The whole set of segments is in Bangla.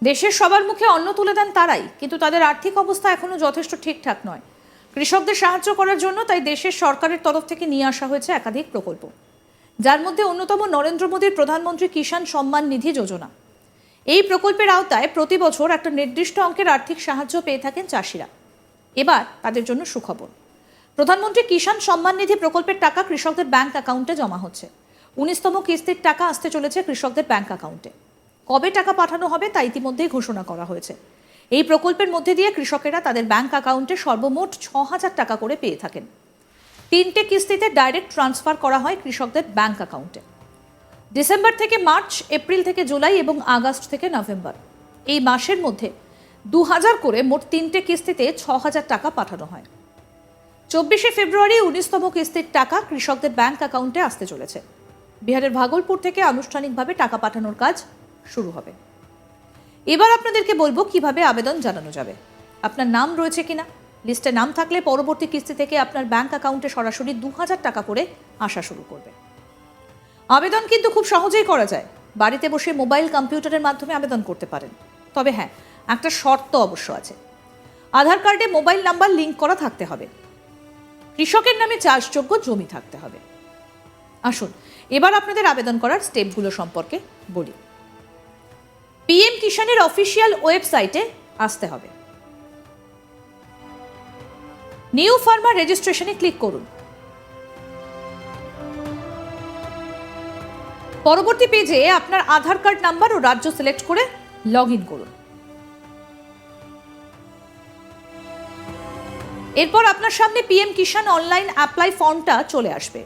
দেশের সবার মুখে অন্ন তুলে দেন তারাই, কিন্তু তাদের আর্থিক অবস্থা এখনো যথেষ্ট ঠিকঠাক নয়। কৃষকদের সাহায্য করার জন্য তাই দেশের সরকারের তরফ থেকে নিয়ে আসা হয়েছে একাধিক প্রকল্প, যার মধ্যে অন্যতম নরেন্দ্র মোদীর প্রধানমন্ত্রী কিষাণ সম্মান নিধি যোজনা। এই প্রকল্পের আওতায় প্রতি বছর একটা নির্দিষ্ট অঙ্কের আর্থিক সাহায্য পেয়ে থাকেন চাষিরা। এবার তাদের জন্য সুখবর, প্রধানমন্ত্রী কিষাণ সম্মান নিধি প্রকল্পের টাকা কৃষকদের ব্যাংক অ্যাকাউন্টে জমা হচ্ছে। 19তম কিস্তির টাকা আসতে চলেছে কৃষকদের ব্যাংক অ্যাকাউন্টে। কবে টাকা পাঠানো হবে তা ইতিমধ্যেই ঘোষণা করা হয়েছে। এই প্রকল্পের মধ্যে দিয়ে কৃষকেরা তাদের ব্যাংক অ্যাকাউন্টে সর্বমোট 6,000 টাকা করে পেয়ে থাকেন। 3টে কিস্তিতে ডাইরেক্ট ট্রান্সফার করা হয় কৃষকদের ব্যাংক অ্যাকাউন্টে। ডিসেম্বর থেকে মার্চ, এপ্রিল থেকে জুলাই এবং আগস্ট থেকে নভেম্বর, এই মাসের মধ্যে 2,000 করে মোট 3টে কিস্তিতে 6,000 টাকা পাঠানো হয়। 24শে ফেব্রুয়ারি 19তম কিস্তির টাকা কৃষকদের ব্যাংক অ্যাকাউন্টে আসতে চলেছে। বিহারের ভাগলপুর থেকে আনুষ্ঠানিকভাবে টাকা পাঠানোর কাজ শুরু হবে। এবার আপনাদেরকে বলবো কিভাবে আবেদন জানানো যাবে। আপনার নাম রয়েছে কিনা, লিস্টে নাম থাকলে পরবর্তী কিস্তি থেকে আপনার ব্যাংক অ্যাকাউন্টে সরাসরি 2,000 টাকা করে আসা শুরু করবে। আবেদন কিন্তু খুব সহজেই করা যায়, বাড়িতে বসে মোবাইল কম্পিউটারের মাধ্যমে আবেদন করতে পারেন। তবে হ্যাঁ, একটা শর্ত অবশ্য আছে। আধার কার্ডে মোবাইল নাম্বার লিঙ্ক করা থাকতে হবে, কৃষকের নামে চাষযোগ্য জমি থাকতে হবে। আসুন এবার আপনাদের আবেদন করার স্টেপগুলো সম্পর্কে বলি। পিএম কিষাণের অফিসিয়াল ওয়েবসাইটে আসতে হবে। নিউ ফার্মার রেজিস্ট্রেশনে ক্লিক করুন। পরবর্তী পেজে আপনার আধার কার্ড নাম্বার ও রাজ্য সিলেক্ট করে লগইন করুন। এরপর আপনার সামনে পিএম কিষাণ অনলাইন অ্যাপ্লাই ফর্মটা চলে আসবে।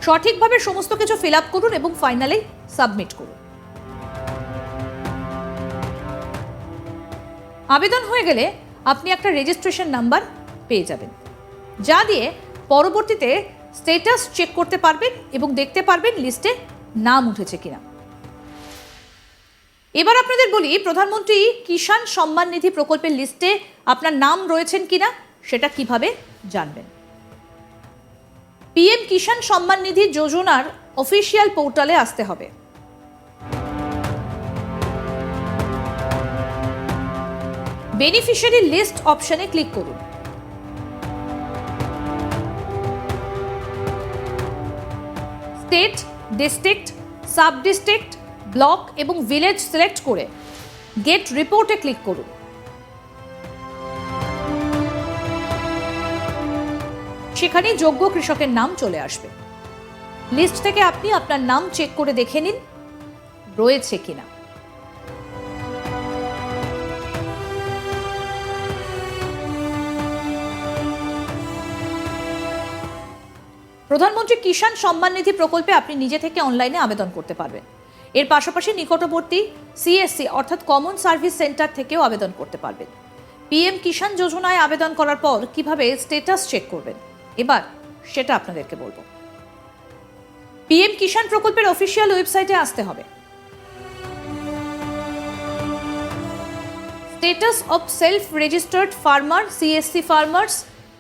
সঠিকভাবে সমস্ত কিছু ফিল আপ করুন এবং ফাইনালি সাবমিট করুন। আবেদন হয়ে গেলে আপনি একটা রেজিস্ট্রেশন নাম্বার পেয়ে যাবেন, যা দিয়ে পরবর্তীতে স্ট্যাটাস চেক করতে পারবেন এবং দেখতে পারবেন লিস্টে নাম উঠেছে কিনা। এবার আপনাদের বলি, প্রধানমন্ত্রী কিষাণ সম্মান নিধি প্রকল্পের লিস্টে আপনার নাম রয়েছেন কিনা সেটা কিভাবে জানবেন। পিএম কিষাণ সম্মান নিধি যোজনার অফিসিয়াল পোর্টালে আসতে হবে। বেনিফিশিয়ারি লিস্ট অপশনে ক্লিক করুন। State, district, sub district, block এবং ভিলেজ সিলেক্ট করে গেট রিপোর্টে ক্লিক করুন। সেখানে যোগ্য কৃষকের নাম চলে আসবে। লিস্ট থেকে আপনি আপনার নাম চেক করে দেখে নিন রয়েছে কিনা। প্রধানমন্ত্রী কিষাণ সম্মান নিধি প্রকল্পে আপনি নিজে থেকে অনলাইনে আবেদন করতে পারবেন। এর পাশাপাশি নিকটবর্তী সিএসসি অর্থাৎ কমন সার্ভিস সেন্টার থেকেও আবেদন করতে পারবেন। পিএম কিষাণ যোজনায় আবেদন করার পর কিভাবে স্ট্যাটাস চেক করবেন এবার সেটা আপনাদেরকে বলবো। পিএম কিষাণ প্রকল্পের অফিসিয়াল ওয়েবসাইটে আসতে হবে। Status of self registered farmer CSC farmers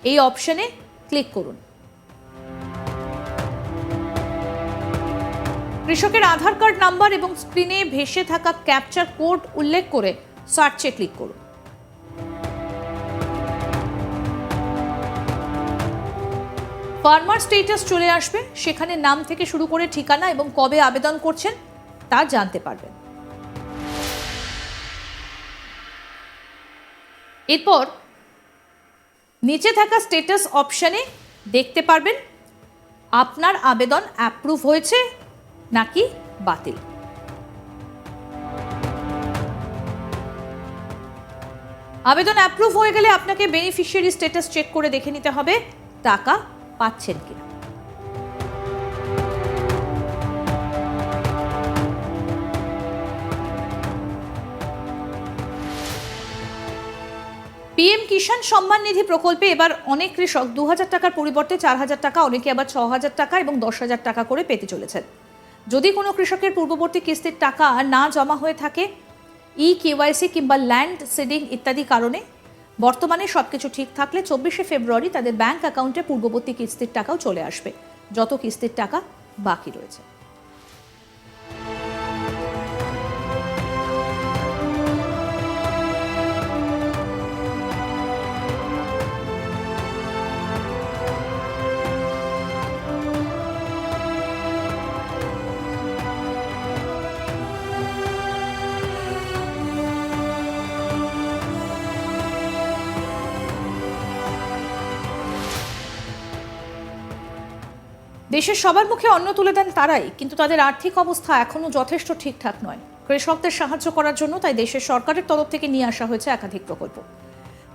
এই অপশনে ক্লিক করুন। কৃষকের আধার কার্ড নাম্বার এবং স্ক্রিনে ভেসে থাকা ক্যাপচার কোড উল্লেখ করে সার্চে ক্লিক করুন। ফার্মার স্ট্যাটাস চলে আসবে, সেখানে নাম থেকে শুরু করে ঠিকানা এবং কবে আবেদন করছেন তা জানতে পারবেন। এরপর নিচে থাকা স্ট্যাটাস অপশনে দেখতে পারবেন আপনার আবেদন অ্যাপ্রুভ হয়েছে নাকি বাতিল। আবেদন অ্যাপ্রুভ হয়ে গেলে আপনাকে বেনিফিশিয়ারি স্ট্যাটাস চেক করে দেখে নিতে হবে টাকা পাচ্ছেন কিনা। পিএম কিষাণ সম্মান নিধি প্রকল্পে এবার অনেক কৃষক 2,000 টাকার পরিবর্তে 4,000 টাকা, অনেকে আবার 6,000 টাকা এবং 10,000 টাকা করে পেতে চলেছেন। যদি কোনো কৃষকের পূর্ববর্তী কিস্তির টাকা না জমা হয়ে থাকে, কেওয়াইসি কিংবা ল্যান্ড সিডিং ইত্যাদি কারণে, বর্তমানে সবকিছু ঠিক থাকলে 24শে ফেব্রুয়ারি তাদের ব্যাংক অ্যাকাউন্টে পূর্ববর্তী কিস্তির টাকাও চলে আসবে, যত কিস্তির টাকা বাকি রয়েছে। দেশের সবার মুখে অন্ন তুলে দেন তারাই, কিন্তু তাদের আর্থিক অবস্থা এখনো যথেষ্ট ঠিকঠাক নয়। কৃষকদের সাহায্য করার জন্য তাই দেশের সরকারের তরফ থেকে নিয়ে আসা হয়েছে একাধিক প্রকল্প,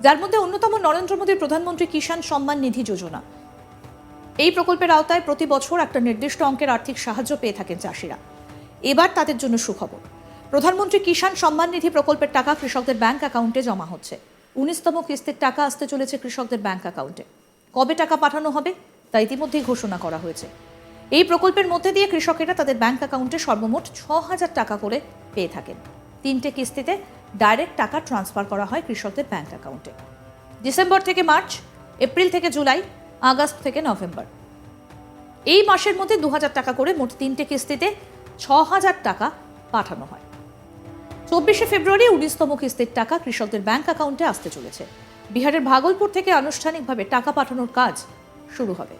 যার মধ্যে অন্যতম নরেন্দ্র মোদীর প্রধানমন্ত্রী কিষাণ সম্মান নিধি যোজনা। এই প্রকল্পের আওতায় প্রতি বছর একটা নির্দিষ্ট অঙ্কের আর্থিক সাহায্য পেয়ে থাকেন চাষিরা। এবার তাদের জন্য সুখবর, প্রধানমন্ত্রী কিষাণ সম্মান নিধি প্রকল্পের টাকা কৃষকদের ব্যাংক অ্যাকাউন্টে জমা হচ্ছে। 19তম কিস্তির টাকা আসতে চলেছে কৃষকদের ব্যাংক অ্যাকাউন্টে। কবে টাকা পাঠানো হবে তা ইতিমধ্যেই ঘোষণা করা হয়েছে। এই প্রকল্পের মধ্যে দিয়ে কৃষকেরা তাদের ব্যাংক অ্যাকাউন্টে সর্বমোট 6,000 টাকা করে পেয়ে থাকেন। 3টে কিস্তিতে ডাইরেক্ট টাকা ট্রান্সফার করা হয় কৃষকদের ব্যাংক অ্যাকাউন্টে। ডিসেম্বর থেকে মার্চ, এপ্রিল থেকে জুলাই, আগস্ট থেকে নভেম্বর, এই মাসের মধ্যে 2,000 টাকা করে মোট 3টে কিস্তিতে 6,000 টাকা পাঠানো হয়। 24শে ফেব্রুয়ারি 19তম কিস্তির টাকা কৃষকদের ব্যাংক অ্যাকাউন্টে আসতে চলেছে। বিহারের ভাগলপুর থেকে আনুষ্ঠানিকভাবে টাকা পাঠানোর কাজ শুরু হবে।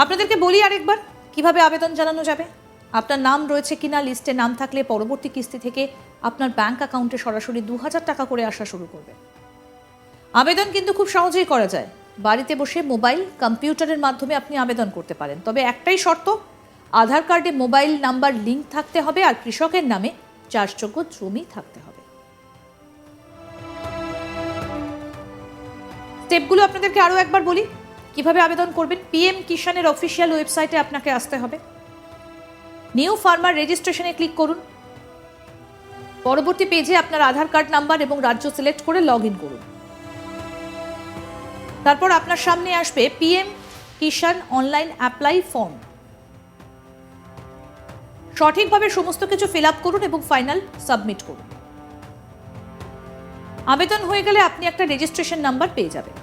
আপনাদেরকে বলি আরেকবার কিভাবে আবেদন জানানো যাবে। আপনার নাম রয়েছে কিনা লিস্টে নাম থাকলে পরবর্তী কিস্তি থেকে আপনার ব্যাংক অ্যাকাউন্টে সরাসরি 2,000 টাকা করে আসা শুরু করবে। আবেদন কিন্তু খুব সহজেই করা যায়। বাড়িতে বসে মোবাইল, কম্পিউটারের মাধ্যমে আপনি আবেদন করতে পারেন। তবে একটাই শর্ত, আধার কার্ডে মোবাইল নাম্বার লিঙ্ক থাকতে হবে আর কৃষকের নামে চাষযোগ্য জমি থাকতে হবে। স্টেপগুলো আপনাদেরকে আরও একবার বলি কিভাবে আবেদন করবেন। পিএম কিষাণের অফিসিয়াল ওয়েবসাইটে আপনাকে আসতে হবে। নিউ ফার্মার রেজিস্ট্রেশনে ক্লিক করুন। পরবর্তী পেজে আপনার আধার কার্ড নাম্বার এবং রাজ্য সিলেক্ট করে লগ ইন করুন। তারপর আপনার সামনে আসবে পিএম কিষাণ অনলাইন অ্যাপ্লাই ফর্ম। সঠিকভাবে সমস্ত কিছু ফিল আপ করুন এবং ফাইনাল সাবমিট করুন। আবেদন হয়ে গেলে আপনি একটা রেজিস্ট্রেশন নাম্বার পেয়ে যাবেন,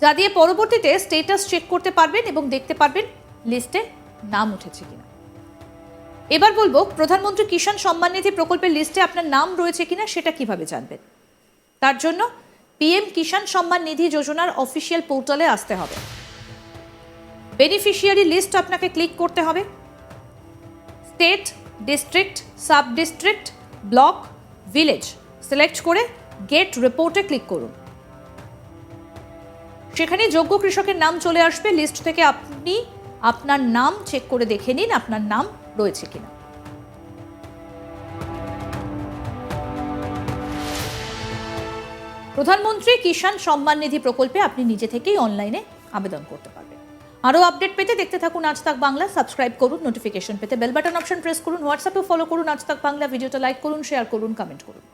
যা দিয়ে পরবর্তীতে স্ট্যাটাস চেক করতে পারবেন এবং দেখতে পারবেন লিস্টে নাম উঠেছে কিনা। এবার বলবো প্রধানমন্ত্রী কিষাণ সম্মান নিধি প্রকল্পের লিস্টে আপনার নাম রয়েছে কিনা সেটা কিভাবে জানবেন। তার জন্য পিএম কিষাণ সম্মান নিধি যোজনার অফিসিয়াল পোর্টালে আসতে হবে। বেনিফিশিয়ারি লিস্ট আপনাকে ক্লিক করতে হবে। State, district, sub district, block, village select করে গেট রিপোর্টে ক্লিক করুন। সেখানে যোগ্য কৃষকের নাম চলে আসবে। লিস্ট থেকে আপনি আপনার নাম চেক করে দেখে নিন আপনার নাম রয়েছে কিনা। প্রধানমন্ত্রী কিষাণ সম্মান নিধি প্রকল্পে আপনি নিজে থেকেই অনলাইনে আবেদন করতে পারবেন। আরও আপডেট পেতে দেখতে থাকুন আজ তাক বাংলা। সাবস্ক্রাইব করুন, নোটিফিকেশন পেতে বেল বাটন অপশন প্রেস করুন, হোয়াটসঅ্যাপে ফলো করুন আজ তাক বাংলা। ভিডিওটা লাইক করুন, শেয়ার করুন, কমেন্ট করুন।